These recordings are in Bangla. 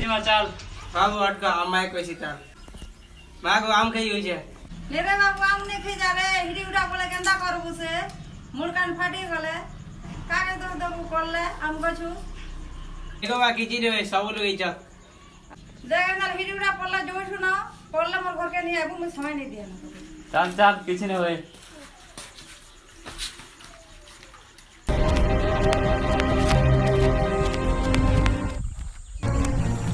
খেজিমা চাল বাবু আটকা আমায় কইছি তার মাগো আম খাই হইছে রে বাবু আম নে খেয়ে যা রে হিড়ি উড়া বলে কেন্দা করবো সে মুড় কান ফাটি গলে কাকে তো দেবো করলে আম গছু এগো বাকি চিরে সব লোক ইচ্ছা দেখে না হিড়ি উড়া পড়লে জোইছু না পড়লে মোর ঘরকে নিয়ে আইবো মুই সময় নেই দিয়ে না চাল চাল কিছু না হয়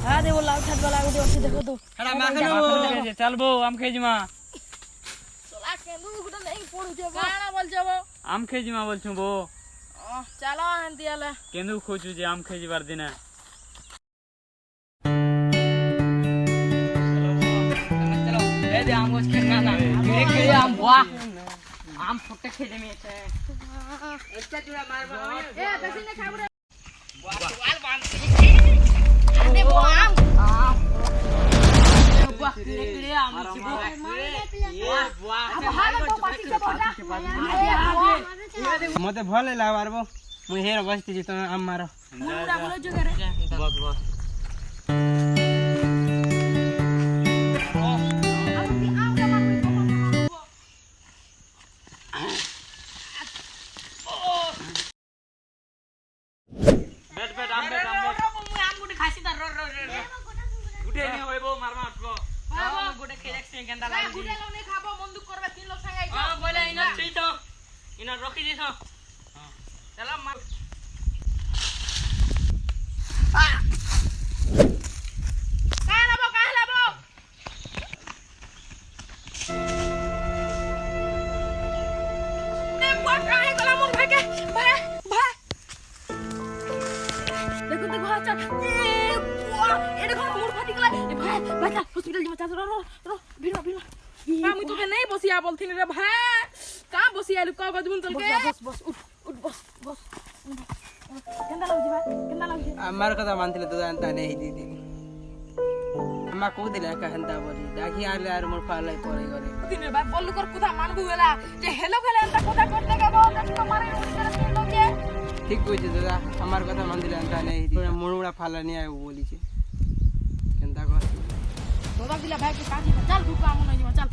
হ্যাঁ দেবো লাউ ছাড়বা লাগু দিও দেখো তো এডা মাখনো চাল বউ আম খেজিমা চলা কেন্দু গুটা নেই পড়ুছে কানা বলছবো আম খেজিমা বলছু বউ চলো আনতি আলে কেন্দু খোঁজু যে আম খেজিবার দিনে চলো এই দে আম গোছ খেনা না ধীরে ধীরে আম বুয়া আম ফুটে খেলে মে একটা চুড়া মারবা এ বেশি না খাবো রে ওয়াল বান দেবো আম বুয়া ধীরে ধীরে আম চিবো এ বুয়া ভালো তো পাটি কে বড়া মতে ভলে লাগারবো মুই হের বসতিছি তুমি আম মারো মুড়া বলো জোগারে বস বস বেট বেট আম বেট মুই আম গুটি খাসি দা র র র গুটে নি হইবো মারমা আটকো গুটে খেয়ে দেখছি কেন্দা লাগি গুটি লোক নে খাবো বন্দুক করবে তিন লোক সঙ্গে আইছো হ্যাঁ বলে ইনা ঠিক তো ইনা রখি দিছ চলো মা কাহ লাবো নে বট কাহে গলা মোর ভাইকে ভাই ভাই দেখো দেখো আচ্ছা এ বুয়া এ দেখো মোর ফাটি গলা এ ভাই ভাই চল হসপিটাল যাও চল র র ভিড় ভিড় আমি তোকে নেই বসিয়া বলছিনি রে ভাই কা বসিয়া লু কা গজবুন চলকে বস বস উঠ উঠ বস বস কেন্দা লাগছে ভাই কেন্দা লাগছে আমার কথা মানছিলে তো জানতা নেই দিদি আমা কো দিলে একা হেন্তা বলি ডাকি আলে আর মোর ফালাই পরে করে দিনে ভাই বললু কর কথা মানবু এলা যে হেলো খেলে এন্তা কথা করতে গেব দেখি তো মারে উড়ি করে তিন লোকে ঠিক কইছে দাদা আমার কথা মানছিলে এন্তা নেই দিদি মোড়ুড়া ফালা নিয়ে আইবো বলিছে কেনতা কর দাদা দিলা ভাই কে কাজি চল ঢুকা মনে যাবা চল